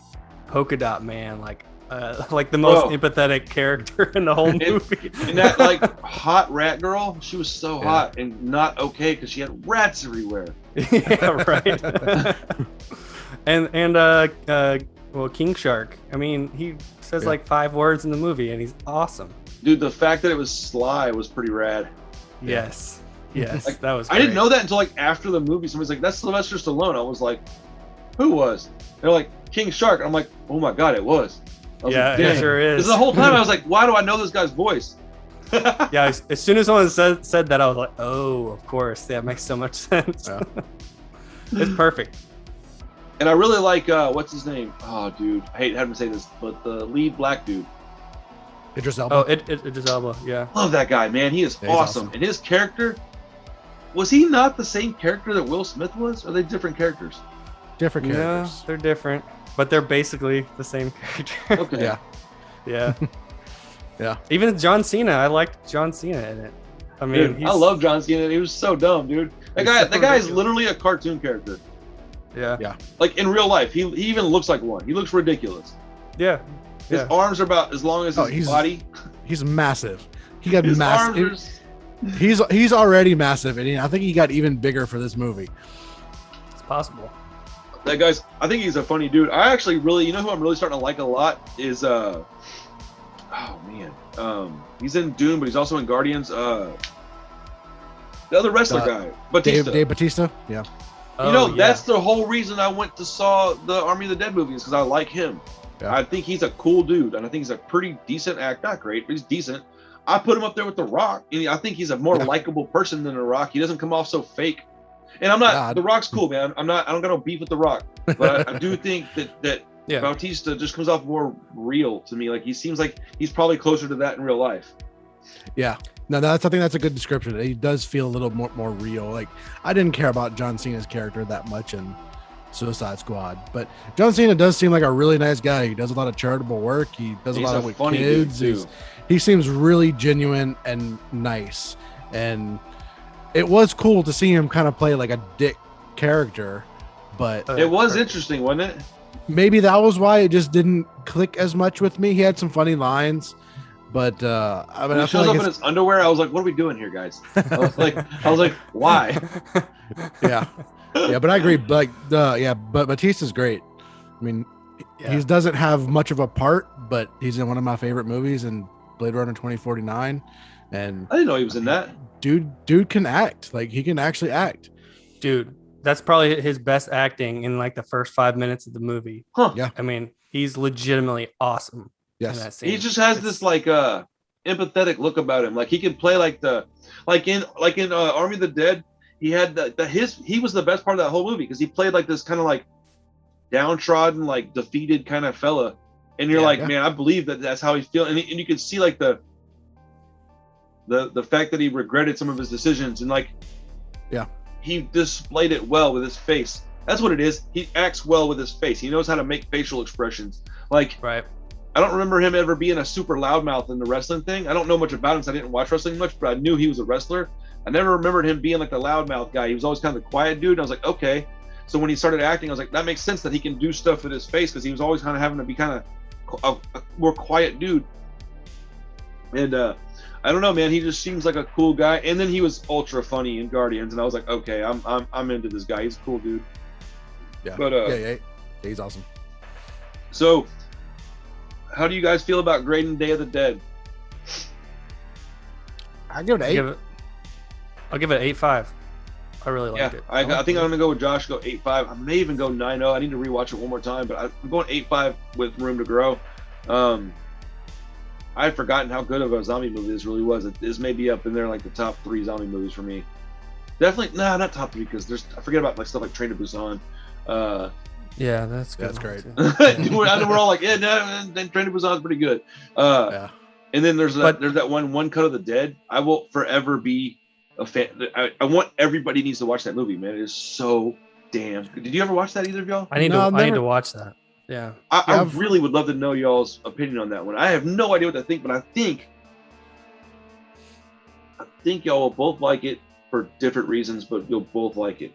Polka Dot Man, like the most empathetic character in the whole movie? And that, like, hot rat girl, she was so hot and not okay because she had rats everywhere. Yeah, right. Well, King Shark. I mean, he says like 5 words in the movie, and he's awesome. Dude, the fact that it was Sly was pretty rad. Yes, like, that was. I didn't know that until like after the movie. Somebody's like, "That's Sylvester Stallone." I was like, "Who was?" They're like, "King Shark." I'm like, "Oh my god, it was." It sure is. Because the whole time I was like, "Why do I know this guy's voice?" Yeah, as soon as someone said that, I was like, "Oh, of course, that makes so much sense." Yeah. It's perfect. And I really like what's his name? Oh, dude, I hate having to say this, but the lead black dude. Idris Elba. Oh, Idris Elba. Yeah. Love that guy, man. He is awesome. And his character, was he not the same character that Will Smith was? Or are they different characters? Different characters. No, they're different, but they're basically the same character. Okay. Yeah. Yeah. Yeah. Even John Cena, I liked John Cena in it. I mean, dude, I love John Cena. He was so dumb, dude. That guy is literally a cartoon character. Yeah. Yeah. Like in real life, he even looks like one. He looks ridiculous. Yeah. His arms are about as long as his body. He's massive. He got massive. He's already massive, and I think he got even bigger for this movie. It's possible. That guy's. I think he's a funny dude. I actually really, you know, who I'm really starting to like a lot is oh man, he's in Dune, but he's also in Guardians. The other wrestler guy, Batista. Dave Batista. Yeah. You know, that's the whole reason I went to saw the Army of the Dead movie is because I like him. Yeah. I think he's a cool dude, and I think he's a pretty decent act. Not great, but he's decent. I put him up there with The Rock, and I think he's a more likable person than The Rock. He doesn't come off so fake. And I'm not. The Rock's cool, man. I don't got no beef with The Rock, but I do think that Bautista just comes off more real to me. Like he seems like he's probably closer to that in real life. Yeah. No, I think that's a good description. He does feel a little more real. Like I didn't care about John Cena's character that much in Suicide Squad, but John Cena does seem like a really nice guy. He does a lot of charitable work. He does a lot with kids. He seems really genuine and nice. And it was cool to see him kind of play like a dick character, but it was interesting, wasn't it? Maybe that was why it just didn't click as much with me. He had some funny lines. But I mean, when he shows up in his underwear, I was like, "What are we doing here, guys?" I was like, "Why?" Yeah, but I agree. But Bautista's great. I mean, he doesn't have much of a part, but he's in one of my favorite movies, in Blade Runner 2049. And I didn't know he was in that. Dude can act. Like he can actually act. Dude, that's probably his best acting in like the first 5 minutes of the movie. Huh? Yeah. I mean, he's legitimately awesome. Yes, he just has this like empathetic look about him. Like he can play like in Army of the Dead. He had he was the best part of that whole movie because he played like this kind of like downtrodden, like defeated kind of fella, and you're man, I believe that's how he's feeling, and you can see like the fact that he regretted some of his decisions, and like he displayed it well with his face. That's what it is. He acts well with his face. He knows how to make facial expressions. Like I don't remember him ever being a super loudmouth in the wrestling thing. I don't know much about him, so I didn't watch wrestling much, but I knew he was a wrestler. I never remembered him being like the loudmouth guy. He was always kind of the quiet dude. And I was like, okay. So when he started acting, I was like, that makes sense that he can do stuff with his face because he was always kind of having to be kind of a more quiet dude. And I don't know, man. He just seems like a cool guy. And then he was ultra funny in Guardians, and I was like, okay, I'm into this guy. He's a cool dude. Yeah. But he's awesome. So, how do you guys feel about grading Day of the Dead? I give it an 8. I'll give it 8.5. I really liked it. I think I'm gonna go with Josh. Go 8.5. I may even go 9.0. I need to rewatch it one more time, but I'm going 8.5 with room to grow. I had forgotten how good of a zombie movie this really was. This may be up in there like the top 3 zombie movies for me. Definitely, not top 3 because I forget about like stuff like Train to Busan. Yeah, that's good. That's great. We're all like, Train to Busan's pretty good. And then there's that one Cut of the Dead. I will forever be a fan. I want everybody needs to watch that movie, man. It is so damn good. Did you ever watch that, either of y'all? I need to watch that. Yeah. I really would love to know y'all's opinion on that one. I have no idea what to think, but I think y'all will both like it for different reasons, but you'll both like it.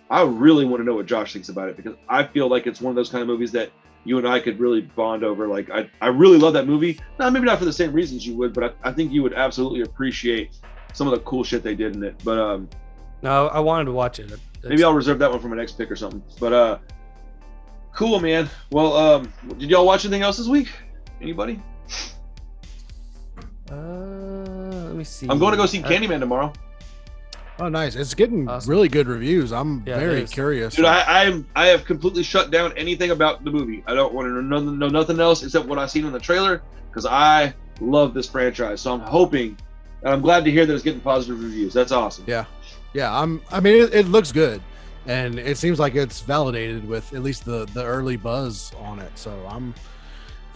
I really want to know what Josh thinks about it because I feel like it's one of those kind of movies that you and I could really bond over. Like I really love that movie. Now, maybe not for the same reasons you would, but I think you would absolutely appreciate some of the cool shit they did in it. But no, I wanted to watch it. Maybe I'll reserve that one for my next pick or something. But cool, man. Well, did y'all watch anything else this week? Anybody? Let me see. I'm going to go see Candyman tomorrow. Oh, nice! It's getting really good reviews. I'm very curious. Dude, I have completely shut down anything about the movie. I don't want to know nothing else except what I've seen in the trailer because I love this franchise. So I'm hoping, and I'm glad to hear that it's getting positive reviews. That's awesome. Yeah. I mean, it looks good, and it seems like it's validated with at least the early buzz on it. So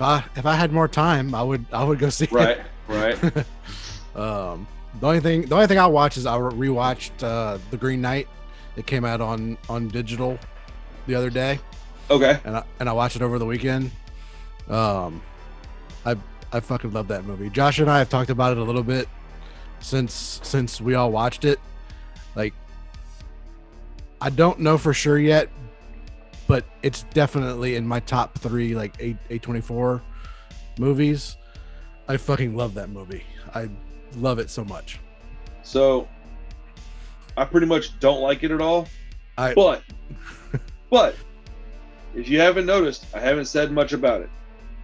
if I had more time, I would go see it. Right. The only thing I watched is I rewatched The Green Knight. It came out on digital the other day. Okay. And I watched it over the weekend. I fucking love that movie. Josh and I have talked about it a little bit since we all watched it. Like, I don't know for sure yet, but it's definitely in my top 3 like A24 movies. I fucking love that movie. I love it so much. So I pretty much don't like it at all. But if you haven't noticed, I haven't said much about it.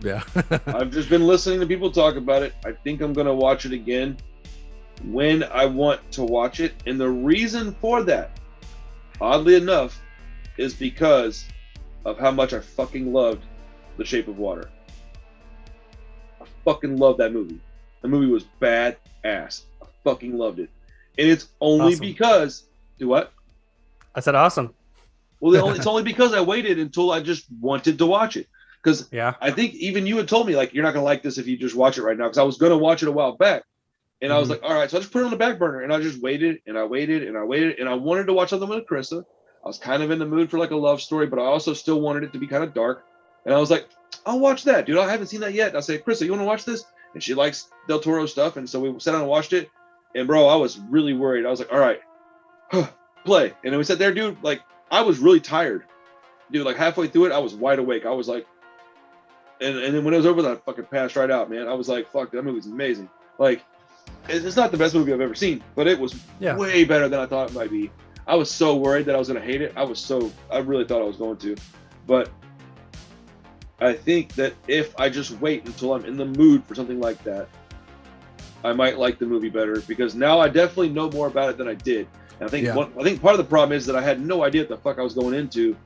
Yeah. I've just been listening to people talk about it. I think I'm gonna watch it again when I want to watch it. And the reason for that, oddly enough, is because of how much I fucking loved The Shape of Water. fucking love that movie. The movie was bad ass. I fucking loved it. And it's only because, do what? I said awesome. Well, it's only because I waited until I just wanted to watch it. Because yeah, I think even you had told me, like, you're not going to like this if you just watch it right now. Because I was going to watch it a while back. And I was like, all right. So I just put it on the back burner. And I just waited and I waited and I waited. And I wanted to watch something with Carissa. I was kind of in the mood for like a love story, but I also still wanted it to be kind of dark. And I was like, I'll watch that, dude. I haven't seen that yet. And I say, Carissa, you want to watch this? And she likes Del Toro stuff. And so we sat down and watched it. And bro, I was really worried. I was like, all right, play. And then we sat there, dude. Like, I was really tired. Dude, like halfway through it, I was wide awake. I was like, and then when it was over, I fucking passed right out, man. I was like, fuck, that movie's amazing. Like, it's not the best movie I've ever seen, but it was way better than I thought it might be. I was so worried that I was going to hate it. I really thought I was going to. But I think that if I just wait until I'm in the mood for something like that, I might like the movie better, because now I definitely know more about it than I did. And I think I think part of the problem is that I had no idea what the fuck I was going into.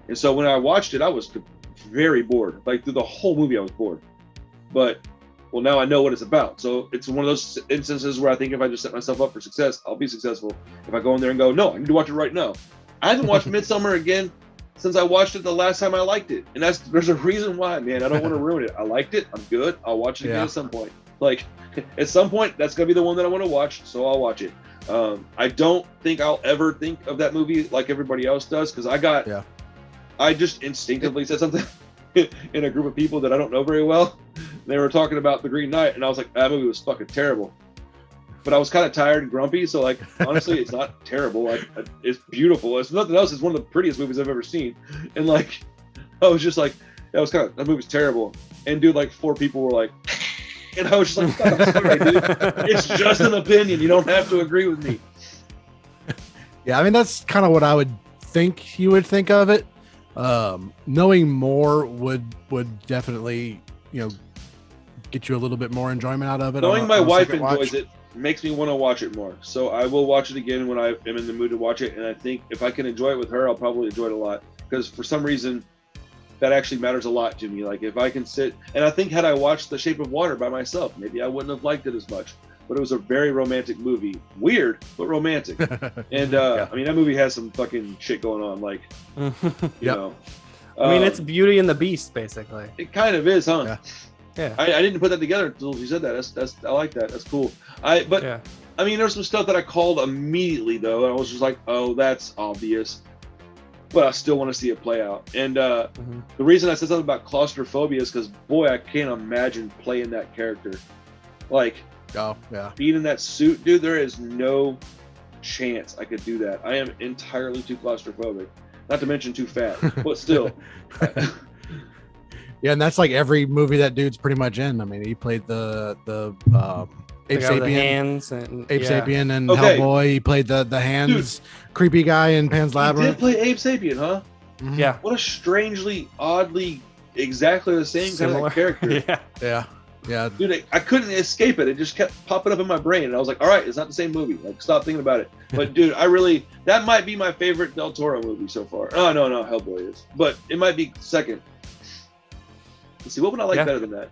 And so when I watched it, I was very bored. Like through the whole movie, I was bored. But well, now I know what it's about. So it's one of those instances where I think if I just set myself up for success, I'll be successful. If I go in there and go, no, I need to watch it right now. I haven't watched Midsummer again since I watched it the last time I liked it. And there's a reason why, man. I don't want to ruin it. I liked it. I'm good. I'll watch it again at some point. Like at some point, that's going to be the one that I want to watch. So I'll watch it. I don't think I'll ever think of that movie like everybody else does. Cause I just instinctively said something in a group of people that I don't know very well. They were talking about The Green Knight, and I was like, that movie was fucking terrible. But I was kind of tired and grumpy, so like honestly, it's not terrible. Like it's beautiful. It's nothing else. It's one of the prettiest movies I've ever seen. And like, I was just like, that movie's terrible. And dude, like 4 people were like, and I was just like, oh, sorry, dude. It's just an opinion. You don't have to agree with me. Yeah, I mean that's kind of what I would think you would think of it. Knowing more would definitely, get you a little bit more enjoyment out of it. Knowing my wife enjoys it makes me want to watch it more. So I will watch it again when I am in the mood to watch it. And I think if I can enjoy it with her, I'll probably enjoy it a lot, because for some reason that actually matters a lot to me. Like if I can sit, and I think had I watched The Shape of Water by myself, maybe I wouldn't have liked it as much. But it was a very romantic movie. Weird, but romantic. And I mean, that movie has some fucking shit going on. Like, you know. I mean, it's Beauty and the Beast, basically. It kind of is, huh? Yeah. I didn't put that together until you said that. That's I like that. That's cool. I mean, there's some stuff that I called immediately though, and I was just like, oh, that's obvious. But I still want to see it play out. And the reason I said something about claustrophobia is because, boy, I can't imagine playing that character. Like, being in that suit, dude, there is no chance I could do that. I am entirely too claustrophobic. Not to mention too fat, but still. Yeah, and that's like every movie that dude's pretty much in. I mean, he played the Ape Sapien, Ape Sapien and Hellboy. He played the hands creepy guy in Pan's Labyrinth. He did play Ape Sapien, huh? Mm-hmm. Yeah. What a strangely, oddly, exactly the same kind of character. Yeah. Dude, I couldn't escape it. It just kept popping up in my brain, and I was like, all right, it's not the same movie. Like, stop thinking about it. But dude, that might be my favorite Del Toro movie so far. Oh, no, Hellboy is. But it might be second. Let's see, what would I like better than that?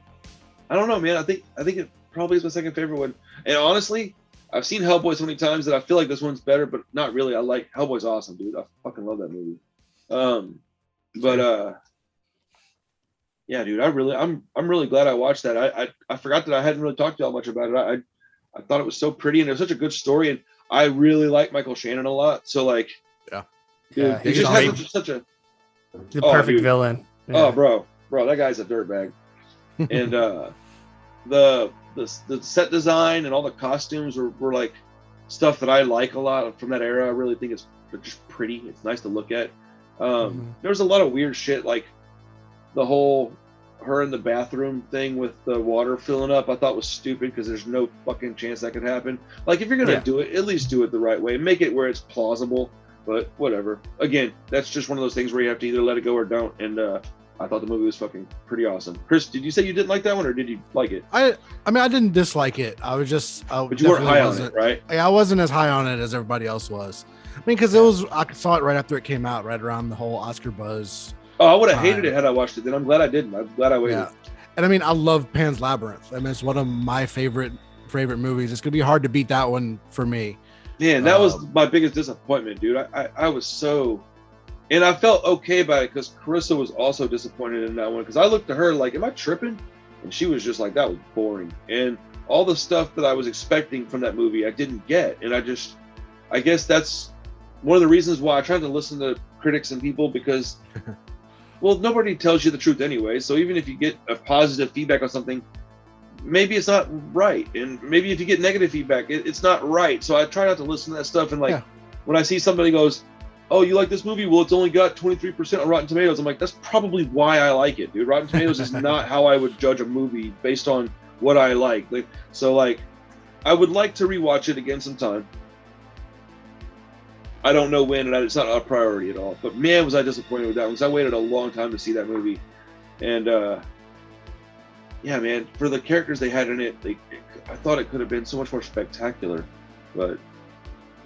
I don't know, man. I think it probably is my second favorite one. And honestly, I've seen Hellboy so many times that I feel like this one's better, but not really. Hellboy's awesome, dude. I fucking love that movie. Yeah, dude, I'm really glad I watched that. I forgot that I hadn't really talked to y'all much about it. I thought it was so pretty, and it was such a good story, and I really like Michael Shannon a lot. So like, dude, he just has such a perfect villain. Yeah. Oh, bro, that guy's a dirtbag. And the set design and all the costumes were like stuff that I like a lot from that era. I really think it's just pretty. It's nice to look at. There was a lot of weird shit, like the whole her in the bathroom thing with the water filling up. I thought was stupid, because there's no fucking chance that could happen. Like, if you're gonna do it, at least do it the right way. Make it where it's plausible. But whatever. Again, that's just one of those things where you have to either let it go or don't. And I thought the movie was fucking pretty awesome. Chris, did you say you didn't like that one, or did you like it? I mean, I didn't dislike it. I was just, but you weren't high on it, right? I wasn't as high on it as everybody else was. I mean, because I saw it right after it came out, right around the whole Oscar buzz. Oh, I would have hated it had I watched it. Then I'm glad I didn't. I'm glad I waited. Yeah. And I mean, I love Pan's Labyrinth. I mean, it's one of my favorite movies. It's gonna be hard to beat that one for me. Man, that was my biggest disappointment, dude. I was so, and I felt okay about it because Carissa was also disappointed in that one because I looked at her like, am I tripping? And she was just like, that was boring. And all the stuff that I was expecting from that movie, I didn't get. And I guess that's one of the reasons why I tried to listen to critics and people because, well, nobody tells you the truth anyway. So even if you get a positive feedback on something, maybe it's not right. And maybe if you get negative feedback, it's not right. So I try not to listen to that stuff. And when I see somebody goes, oh, you like this movie? Well, it's only got 23% on Rotten Tomatoes. I'm like, that's probably why I like it, dude. Rotten Tomatoes is not how I would judge a movie based on what I like. So I would like to rewatch it again sometime. I don't know when, and it's not a priority at all. But man, was I disappointed with that one because I waited a long time to see that movie. And yeah, man, for the characters they had in it, I thought it could have been so much more spectacular. But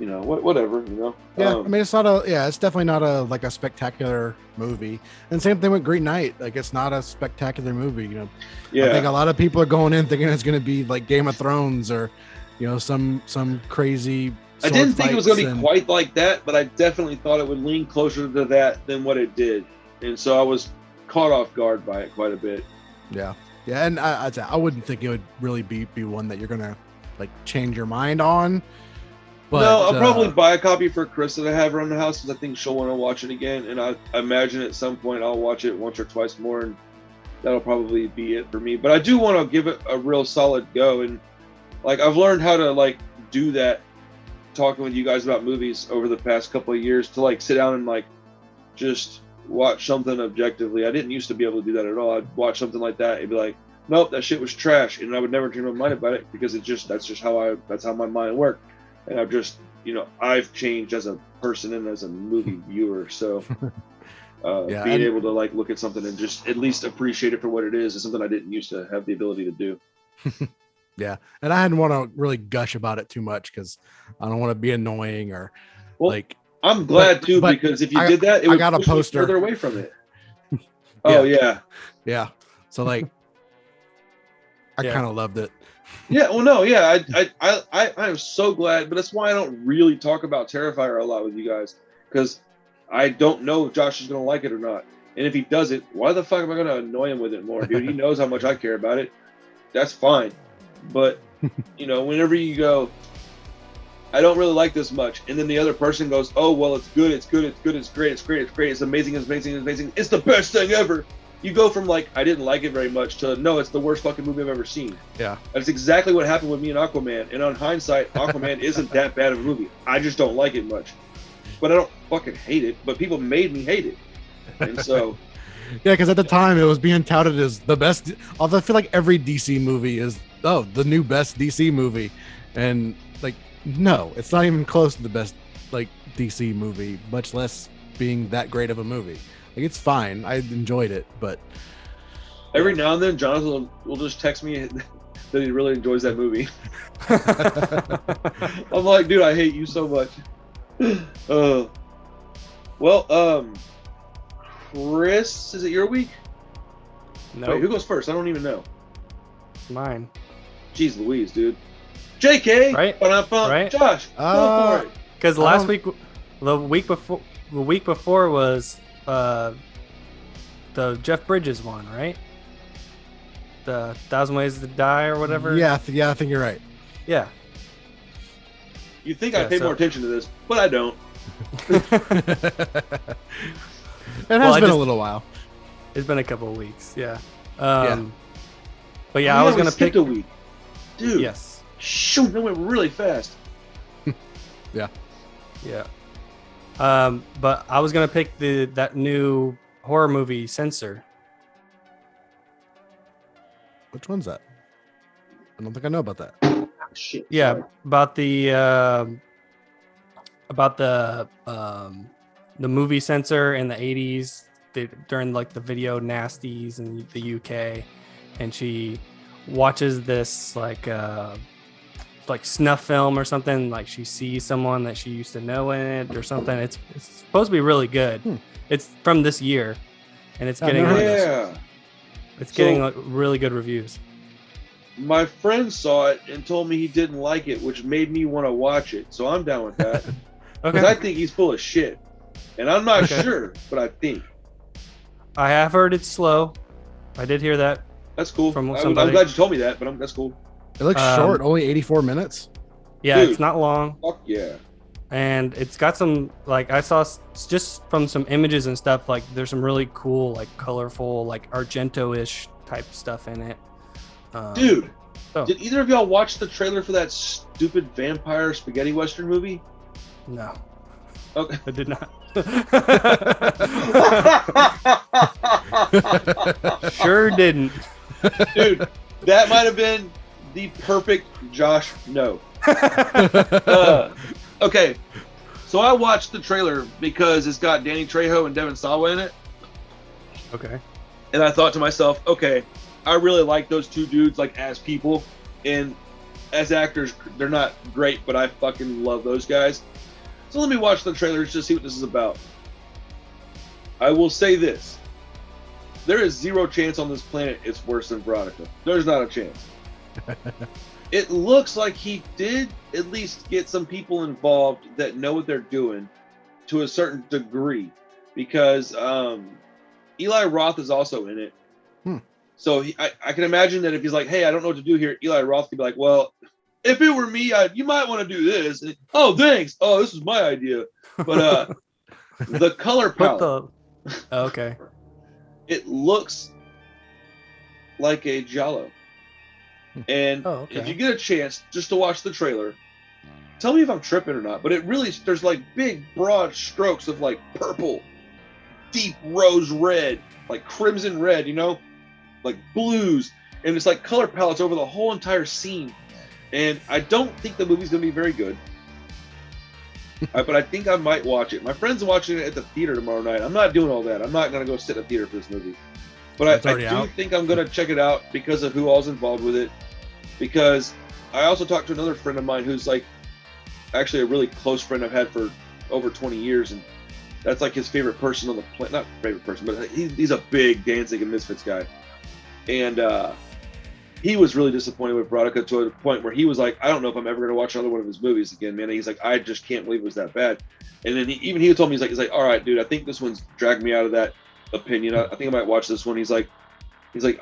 you know, whatever, you know. Yeah, I mean, it's definitely not a spectacular movie. And same thing with Green Knight. Like, it's not a spectacular movie, you know. Yeah. I think a lot of people are going in thinking it's going to be like Game of Thrones or, you know, some crazy. I didn't think it was going to be quite like that, but I definitely thought it would lean closer to that than what it did, and so I was caught off guard by it quite a bit. Yeah, and I wouldn't think it would really be one that you're gonna like change your mind on. But, no, I'll probably buy a copy for Krista to have around the house because I think she'll want to watch it again. And I imagine at some point I'll watch it once or twice more, and that'll probably be it for me. But I do want to give it a real solid go. And like I've learned how to like do that, talking with you guys about movies over the past couple of years, to like sit down and like just watch something objectively. I didn't used to be able to do that at all. I'd watch something like that and be like, nope, that shit was trash, and I would never change my mind about it because that's how my mind worked. And I've just, you know, I've changed as a person and as a movie viewer. So being able to like look at something and just at least appreciate it for what it is something I didn't used to have the ability to do. Yeah. And I didn't want to really gush about it too much because I don't want to be annoying or like. I'm glad too, because if you did that, it would push me further away from it. Oh yeah. Yeah. So like, I kind of loved it. Yeah, well, no, yeah, I am so glad, but that's why I don't really talk about Terrifier a lot with you guys, because I don't know if Josh is going to like it or not. And if he doesn't, why the fuck am I going to annoy him with it more, dude? He knows how much I care about it. That's fine. But, you know, whenever you go, I don't really like this much, and then the other person goes, oh, well, it's good, it's good, it's good, it's great, it's great, it's great, it's amazing, it's amazing, it's amazing, it's the best thing ever. You go from like, I didn't like it very much to, no, it's the worst fucking movie I've ever seen. Yeah. That's exactly what happened with me and Aquaman. And on hindsight, Aquaman isn't that bad of a movie. I just don't like it much. But I don't fucking hate it. But people made me hate it. And so. Yeah, because at the time it was being touted as the best. Although I feel like every DC movie is, the new best DC movie. And like, no, it's not even close to the best like DC movie, much less being that great of a movie. Like, it's fine. I enjoyed it, but every now and then Jonathan will just text me that he really enjoys that movie. I'm like, dude, I hate you so much. Chris, is it your week? No. Wait, who goes first? I don't even know. It's mine. Jeez Louise, dude. JK, right? Right? Josh, go for it. Because last week, the week before was the Jeff Bridges one, right? The 1,000 Ways to Die or whatever. Yeah, I think you're right. Yeah. You think I pay more attention to this, but I don't. It has been a little while. It's been a couple of weeks, yeah. But yeah, I was gonna pick a week, dude. Yes. Shoot, that went really fast. Yeah. Yeah. But I was gonna pick that new horror movie, Censor. Which one's that? I don't think I know about that. Oh, shit. Yeah, sorry. about the movie Censor in the 80s during like the video nasties in the UK, and she watches this like snuff film or something, like she sees someone that she used to know in it or something. It's supposed to be really good. It's from this year, and it's getting It's getting like, really good reviews. My friend saw it and told me he didn't like it, which made me want to watch it. So I'm down with that. Because I think he's full of shit. And I'm not sure, but I think. I have heard it's slow. I did hear that. That's cool. From I'm glad you told me that, but that's cool. It looks short, only 84 minutes. Yeah, dude, it's not long. Fuck yeah. And it's got some, like, I saw just from some images and stuff, like, there's some really cool, like, colorful, like, Argento-ish type stuff in it. Dude, did either of y'all watch the trailer for that stupid vampire spaghetti western movie? No. Okay. I did not. Sure didn't. Dude, that might have been the perfect Josh no. Okay, so I watched the trailer because it's got Danny Trejo and Devin Sawa in it. Okay. And I thought to myself, okay, I really like those two dudes, like, as people. And as actors, they're not great, but I fucking love those guys. So let me watch the trailer just to see what this is about. I will say this. There is zero chance on this planet it's worse than Veronica. There's not a chance. It looks like he did at least get some people involved that know what they're doing to a certain degree. Because Eli Roth is also in it. So I can imagine that if he's like, hey, I don't know what to do here, Eli Roth could be like, well, if it were me, you might want to do this. And, oh, thanks. Oh, this is my idea. But the color palette. Okay. It looks like a Giallo. And if you get a chance just to watch the trailer, tell me if I'm tripping or not. But it really, there's like big, broad strokes of like purple, deep rose red, like crimson red, you know? Like blues, and it's like color palettes over the whole entire scene. And I don't think the movie's gonna be very good, but I think I might watch it. My friend's watching it at the theater tomorrow night. I'm not doing all that. I'm not gonna go sit in a theater for this movie, but I do think I'm gonna check it out because of who all's involved with it. Because I also talked to another friend of mine who's like actually a really close friend I've had for over 20 years, and that's like his favorite person on the planet. Not favorite person, but he's a big Danzig and Misfits guy. And he was really disappointed with Veronica to a point where he was like, I don't know if I'm ever going to watch another one of his movies again, man. And he's like, I just can't believe it was that bad. And then he told me, he's like, all right, dude, I think this one's dragged me out of that opinion. I think I might watch this one. He's like,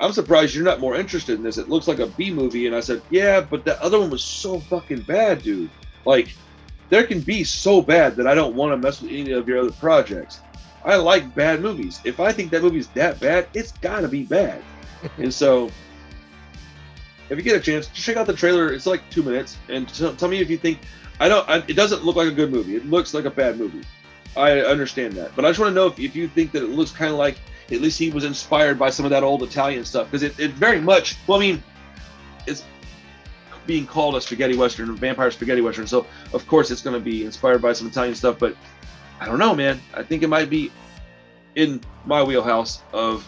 I'm surprised you're not more interested in this. It looks like a B movie. And I said, yeah, but that other one was so fucking bad, dude. Like, there can be so bad that I don't want to mess with any of your other projects. I like bad movies. If I think that movie's that bad, it's got to be bad. And so, if you get a chance, just check out the trailer. It's like 2 minutes, and tell me if you think. It doesn't look like a good movie. It looks like a bad movie. I understand that, but I just want to know if you think that it looks kind of like at least he was inspired by some of that old Italian stuff, because it very much. Well, I mean, it's being called a spaghetti western, a vampire spaghetti western, so of course it's going to be inspired by some Italian stuff. But I don't know, man. I think it might be in my wheelhouse of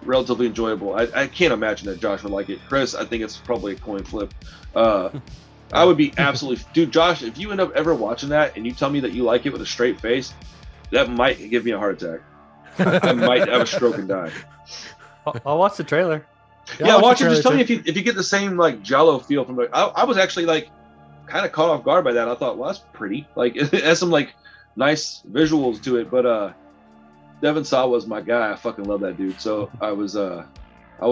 relatively enjoyable. I can't imagine that Josh would like it. Chris, I think it's probably a coin flip. I would be absolutely, dude, Josh, if you end up ever watching that and you tell me that you like it with a straight face, that might give me a heart attack. I might have a stroke and die. I'll watch the trailer. Yeah, watch it. Just tell me if you get the same like Giallo feel from it. I was actually like kind of caught off guard by that. I thought, well, that's pretty. Like it has some like nice visuals to it, but Devin Sawa was my guy. I fucking love that dude. So I was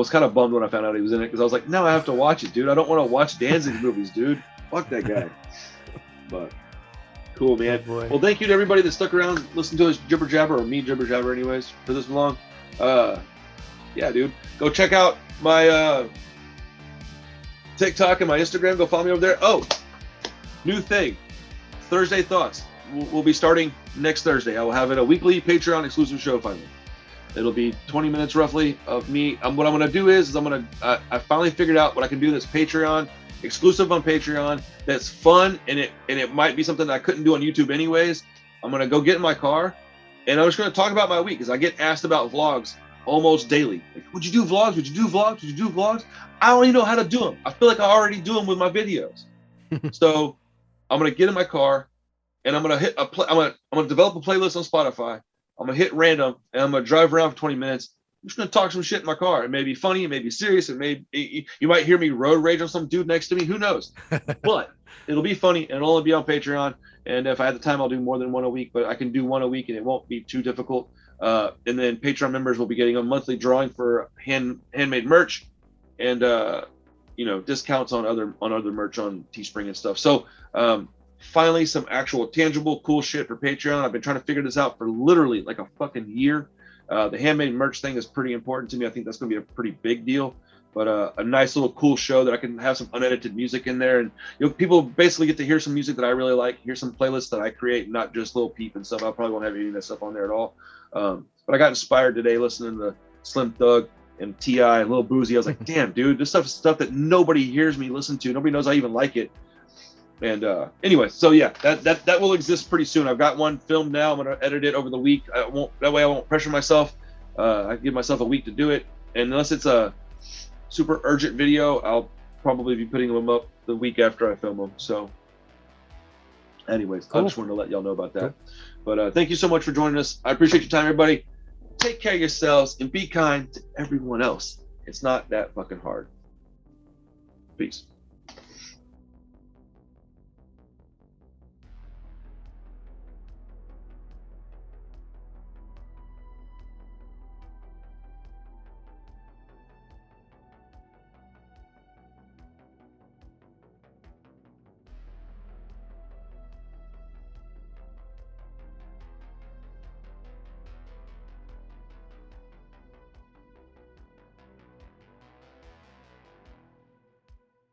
kind of bummed when I found out he was in it, because I was like, no, I have to watch it, dude. I don't want to watch Danzig movies, dude. Fuck that guy. But cool, man. Oh, well, thank you to everybody that stuck around, listened to us jibber jabber, or me jibber jabber, anyways, for this long. Yeah, dude. Go check out my TikTok and my Instagram. Go follow me over there. Oh, new thing. Thursday Thoughts. We'll be starting next Thursday. I will have it a weekly Patreon exclusive show finally. It'll be 20 minutes roughly of me. What I'm going to do is I finally figured out what I can do that's Patreon, exclusive on Patreon, that's fun, and it might be something that I couldn't do on YouTube anyways. I'm going to go get in my car, and I'm just going to talk about my week, because I get asked about vlogs almost daily. Like, would you do vlogs? Would you do vlogs? Would you do vlogs? I don't even know how to do them. I feel like I already do them with my videos. So I'm going to get in my car, and I'm going to develop a playlist on Spotify. I'm going to hit random, and I'm going to drive around for 20 minutes, just gonna talk some shit in my car. It may be funny, it may be serious, you might hear me road rage on some dude next to me. Who knows? But it'll be funny, and it'll only be on Patreon. And if I have the time, I'll do more than one a week. But I can do one a week, and it won't be too difficult. And then Patreon members will be getting a monthly drawing for handmade merch, and discounts on other merch on Teespring and stuff. So finally, some actual tangible cool shit for Patreon. I've been trying to figure this out for literally like a fucking year. The handmade merch thing is pretty important to me. I think that's going to be a pretty big deal. But a nice little cool show that I can have some unedited music in there, and people basically get to hear some music that I really like, hear some playlists that I create, not just Lil Peep and stuff. I probably won't have any of that stuff on there at all. But I got inspired today listening to Slim Thug and T.I. and Lil Boozy. I was like, damn, dude, this stuff is stuff that nobody hears me listen to. Nobody knows I even like it. And anyway, so yeah, that will exist pretty soon. I've got one filmed now. I'm gonna edit it over the week. That way I won't pressure myself. I give myself a week to do it, and unless it's a super urgent video, I'll probably be putting them up the week after I film them. So anyways, cool. I just wanted to let y'all know about that. Cool. But thank you so much for joining us. I appreciate your time, everybody. Take care of yourselves and be kind to everyone else. It's not that fucking hard. Peace.